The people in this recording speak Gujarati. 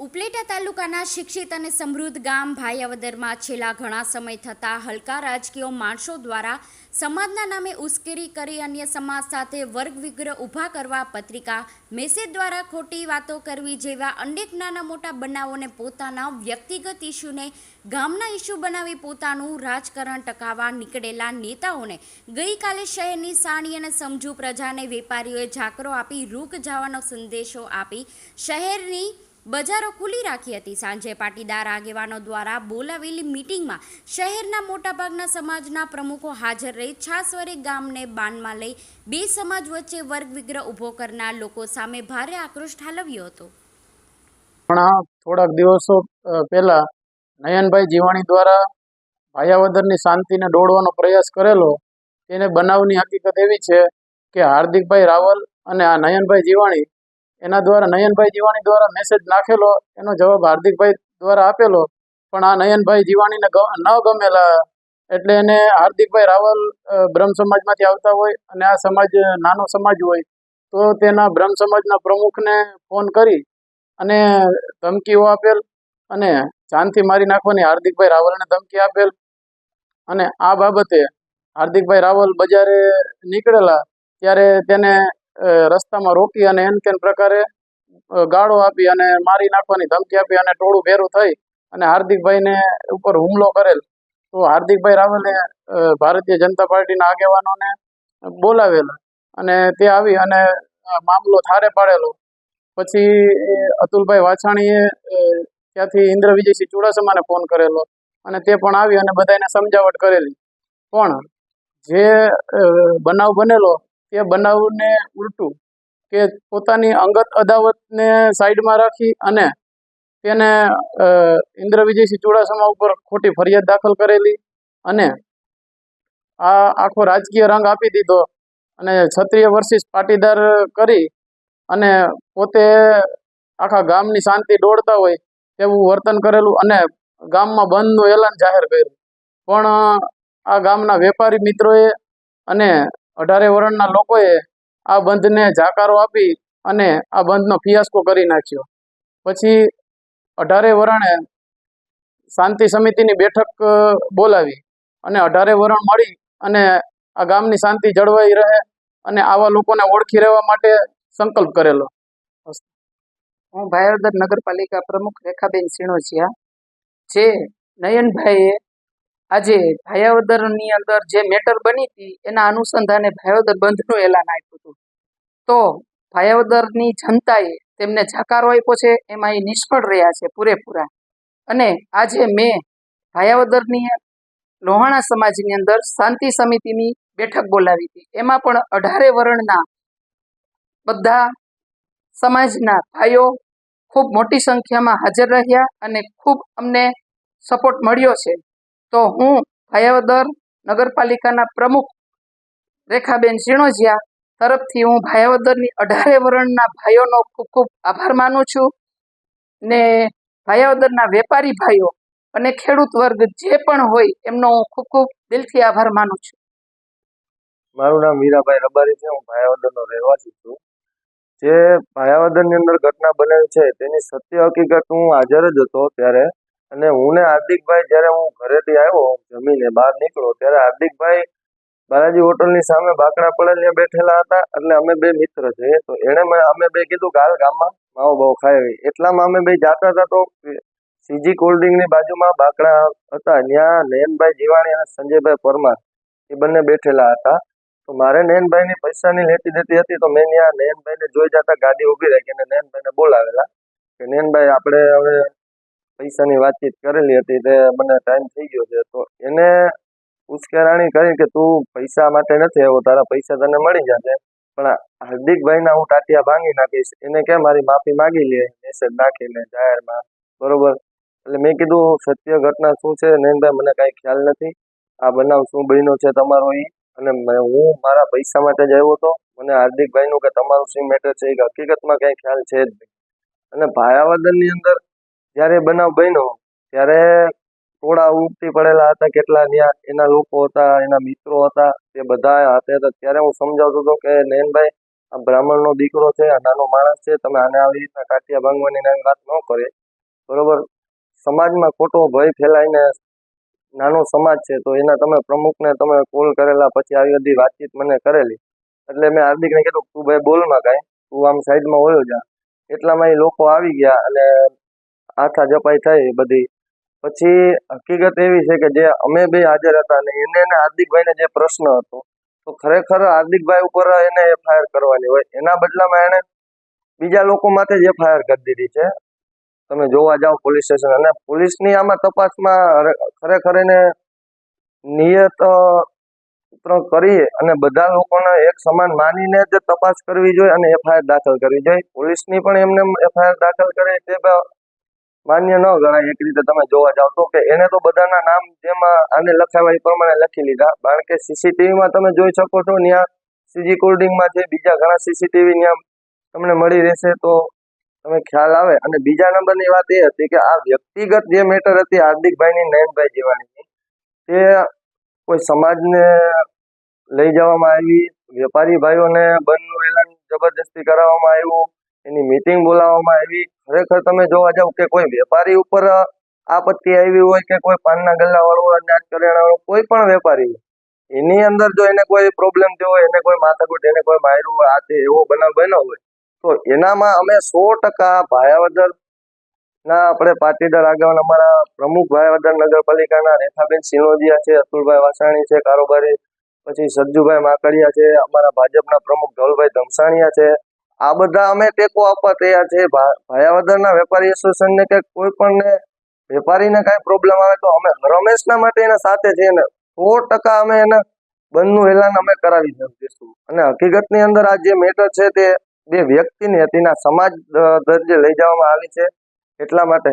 ઉપલેટા તાલુકાના શિક્ષિત અને સમૃદ્ધ ગામ ભાયાવદરમાં છેલ્લા ઘણા સમય થતાં હલકા રાજકીય માણસો દ્વારા સમાજના નામે ઉશ્કેરી કરી અન્ય સમાજ સાથે વર્ગ વિગ્રહ ઊભા કરવા, પત્રિકા મેસેજ દ્વારા ખોટી વાતો કરવી જેવા અનેક નાના મોટા બનાવોને પોતાના વ્યક્તિગત ઇસ્યુને ગામના ઇસ્યુ બનાવી પોતાનું રાજકારણ ટકાવવા નીકળેલા નેતાઓને ગઈકાલે શહેરની સાણી અને સમજુ પ્રજાને વેપારીઓએ ઝાકરો આપી રૂક જવાનો સંદેશો આપી શહેરની બજારો ખુલ્લી રાખી હતી। સાંજે પાટીદાર આગેવાનો દ્વારા બોલાવેલી મીટિંગમાં શહેરના મોટાભાગના સમાજના પ્રમુખો હાજર રહી છાસવરે ગામને બાનમાં લઈ બે સમાજ વચ્ચે વર્ગ વિગ્રહ ઊભો કરનાર લોકો સામે ભારે આક્રોશ ઠાલવ્યો હતો। થોડાક દિવસો પહેલા નયનભાઈ જીવાણી દ્વારા ભાયાવદરની શાંતિને દોડવાનો પ્રયાસ કરેલો। તેને બનાવની હકીકત એવી છે કે હાર્દિકભાઈ રાવલ અને આ નયનભાઈ જીવાણી એના દ્વારા નયનભાઈ જીવાણી દ્વારા મેસેજ નાખેલો, એનો જવાબ હાર્દિકભાઈ દ્વારા આપેલો, પણ આ નયનભાઈ જીવાણીને ન ગમેલા એટલે એને હાર્દિકભાઈ રાવલ બ્રહ્મ સમાજમાંથી આવતા હોય અને આ સમાજ નાનો સમાજ હોય તો તેના બ્રહ્મ સમાજના પ્રમુખને ફોન કરી અને ધમકીઓ આપેલ અને જાનથી મારી નાખવાની હાર્દિકભાઈ રાવલને ધમકી આપેલ। અને આ બાબતે હાર્દિકભાઈ રાવલ બજારે નીકળેલા ત્યારે તેને રસ્તામાં રોકી અને એન તેન પ્રકારે ગાળો આપી અને મારી નાખવાની ધમકી આપી અને ટોળું ભેરું થઈ અને હાર્દિકભાઈને ઉપર હુમલો કરેલ। તો હાર્દિકભાઈ રાવલે ભારતીય જનતા પાર્ટીના આગેવાનોને બોલાવેલા અને તે આવી અને મામલો થારે પાડેલો। પછી અતુલભાઈ વાછાણીએ ત્યાંથી ઇન્દ્ર વિજયસિંહ ચુડાસમાને ફોન કરેલો અને તે પણ આવી અને બધાને સમજાવટ કરેલી, પણ જે બનાવ બનેલો તે બનાવને ઉલટું કે પોતાની અંગત અદાવતને સાઈડમાં રાખી અને તેને ઇન્દ્ર વિજયસિંહ ચુડાસમા ઉપર ખોટી ફરિયાદ દાખલ કરેલી અને આ આખો રાજકીય રંગ આપી દીધો અને ક્ષત્રિય વર્સિસ પાટીદાર કરી અને પોતે આખા ગામની શાંતિ દોડતા હોય તેવું વર્તન કરેલું અને ગામમાં બંધનું એલાન જાહેર કર્યું। પણ આ ગામના વેપારી મિત્રોએ અને 18 વર્ણના લોકોએ આ બંધને જાકારો આપી અને આ બંધનો ફિયાસ્કો કરી નાખ્યો। પછી 18 વર્ણે શાંતિ સમિતિની બેઠક બોલાવી અને 18 વર્ણ મળી અને આ ગામની શાંતિ જળવાઈ રહે અને આવા લોકોને ઓળખી રહેવા માટે સંકલ્પ કરેલો। હું ભાયાવદર નગરપાલિકા પ્રમુખ રેખાબેન સિણોજીયા, જે નયનભાઈએ આજે ભાયાવદરની અંદર જે મેટર બની હતી એના અનુસંધાને ભાયાવદર બંધનું એલાન આપ્યું હતું, તો ભાયાવદરની જનતાએ તેમને જાકારો આપ્યો છે, એમાં એ નિષ્ફળ રહ્યા છે પૂરેપૂરા। અને આજે મેં ભાયાવદરની લોહાણા સમાજની અંદર શાંતિ સમિતિની બેઠક બોલાવી હતી, એમાં પણ 18 વર્ણના બધા સમાજના ભાઈઓ ખૂબ મોટી સંખ્યામાં હાજર રહ્યા અને ખૂબ અમને સપોર્ટ મળ્યો છે। તો હું ભાયાવદર નગરપાલિકાના પ્રમુખ રેખાબેન સિણોજીયા તરફથી હું ભાયાવદરની 18 વર્ણના ભાઈઓનો ખૂબ ખૂબ આભાર માનું છું ને ભાયાવદરના વેપારી ભાઈઓ અને ખેડૂત વર્ગ જે પણ હોય એમનો હું ખૂબ ખૂબ દિલથી આભાર માનું છું। મારું નામ મીરાભાઈ રબારી છે, હું ભાયાવદરનો રહેવાસી છું। જે ભાયાવદરની અંદર ઘટના બનેલી છે તેની સત્ય હકીકત હું હાજર જ હતો ત્યારે, અને હું ને હાર્દિકભાઈ જ્યારે હું ઘરેથી આવ્યો જમીને બહાર નીકળો ત્યારે હાર્દિકભાઈ બાલાજી હોટલની સામે બાકડા પડેલ બેઠેલા હતા, એટલે અમે બે મિત્ર છે તો અમે બે કીધું કે હાલ ગામમાં માવો બાવો ખાઈ આવી। એટલામાં અમે બે જાતા હતા તો સીજી કોલ્ડ્રિંકની બાજુમાં બાકડા હતા, ત્યાં નયનભાઈ જીવાણી અને સંજયભાઈ પરમાર એ બંને બેઠેલા હતા। તો મારે નયનભાઈની પૈસાની લેતી દેતી હતી તો મેં ત્યાં નયનભાઈને જોઈ જતા ગાડી ઊભી રાખી અને નયનભાઈને બોલાવેલા કે નયનભાઈ આપણે હવે પૈસાની વાતચીત કરેલી હતી તે મને ટાઈમ થઈ ગયો છે, તો એને ઉશ્કેરાણી કરી કે તું પૈસા માટે નથી આવ્યો, તારા પૈસા તને મળી જશે, પણ હાર્દિકભાઈના હું ટાટિયા ભાંગી નાખીશ, એને કે મારી માફી માગી લે મેસેજ નાખીને જાહેરમાં, બરોબર। એટલે મેં કીધું સત્ય ઘટના શું છે નયનભાઈ, મને કાંઈ ખ્યાલ નથી, આ બનાવ શું બન્યો છે તમારો એ, અને હું મારા પૈસા માટે જ આવ્યો હતો, મને હાર્દિકભાઈનું કે તમારું શું મેટર છે એ હકીકતમાં કાંઈ ખ્યાલ છે જ નહીં। અને ભાયાવદરની અંદર જ્યારે બનાવ બન્યો ત્યારે ટોળા ઉમટી પડેલા હતા, કેટલા ત્યાં એના લોકો હતા, એના મિત્રો હતા, તે બધા હાથે હતા। ત્યારે હું સમજાવતો હતો કે નયનભાઈ આ બ્રાહ્મણનો દીકરો છે, આ નાનો માણસ છે, તમે આને આવી રીતના ટાટિયા ભાંગવાની વાત ન કરે, બરોબર. સમાજમાં ખોટો ભય ફેલાઈને નાનો સમાજ છે તો એના તમે પ્રમુખને તમે કોલ કરેલા, પછી આવી બધી વાતચીત મને કરેલી, એટલે મેં હાર્દિકને કીધું તું ભાઈ બોલમાં કાંઈ, તું આમ સાઈડમાં વયો જા. એટલામાં એ લોકો આવી ગયા અને આથા જપાઈ થઈ બધી. પછી હકીકત એવી છે કે જે અમે બે હાજર હતા અને એને ને હાર્દિકભાઈને જે પ્રશ્ન હતો, તો ખરેખર હાર્દિકભાઈ ઉપર એને એફઆઈઆર કરવાની હોય, એના બદલામાં એને બીજા લોકો માથે જ એફઆઈઆર કરી દીધી છે. તમે જોવા જાઓ પોલીસ સ્ટેશન, અને પોલીસની આમાં તપાસમાં ખરેખર એને નિયત કરી અને બધા લોકોને એક સમાન માનીને જ તપાસ કરવી જોઈએ અને એફઆઈઆર દાખલ કરવી જોઈએ. પોલીસની પણ એમને એફઆઈઆર દાખલ કરે તે માન્ય ન ગણાય. એક રીતે તમે જોવા જાવ તો કે એને તો બધાના નામ જેમાં આને લખાવ્યા એ પ્રમાણે લખી લીધા, કારણ કે સીસીટીવીમાં તમે જોઈ શકો છો, ત્યાં સીજી કોલ્ડિંગમાં છે, બીજા ઘણા સીસીટીવી ત્યાં તમને મળી રહેશે તો તમે ખ્યાલ આવે. અને બીજા નંબરની વાત એ હતી કે આ વ્યક્તિગત જે મેટર હતી હાર્દિકભાઈની, નયનભાઈ જીવાણીની, તે કોઈ સમાજને લઈ જવામાં આવી, વેપારી ભાઈઓને બંધનું એલાન જબરજસ્તી કરાવવામાં આવ્યું, એની મીટિંગ બોલાવવામાં આવી. ખરેખર તમે જોવા જાવ કે કોઈ વેપારી ઉપર આપત્તિ આવી હોય કે કોઈ પાનના ગલ્લાવાળો, અનાજ કરિયાણાવાળો, કોઈ પણ વેપારી હોય, એની અંદર જો એને કોઈ પ્રોબ્લેમ થયો હોય, એને કોઈ માથાકૂટ, એને કોઈ માર્યું હોય, આ તે એવો બનાવ બન્યો હોય, તો એનામાં અમે 100% ભાયાવદર ના આપણે પાટીદાર આગેવાન અમારા પ્રમુખ ભાયાવદર નગરપાલિકાના રેખાબેન સિનોદિયા છે, અતુલભાઈ વાસાણી છે કારોબારી, પછી સજ્જુભાઈ માકડિયા છે, અમારા ભાજપના પ્રમુખ ધવલભાઈ ધમસાણિયા છે, આ બધા અમે ટેકો આપવા તૈયાર છે. ભાયાવદરના વેપારી એસોસિએશનને કે કોઈ પણ વેપારીને કાંઈ પ્રોબ્લેમ આવે તો અમે રમેશના માટે એના સાથે છીએ ને 100% અમે એને બંધનું એલાન અમે કરાવી દઈશું. અને હકીકતની અંદર આ જે મેટર છે તે બે વ્યક્તિની હતી, ના સમાજ દરજ્જે લઈ જવામાં આવી છે. એટલા માટે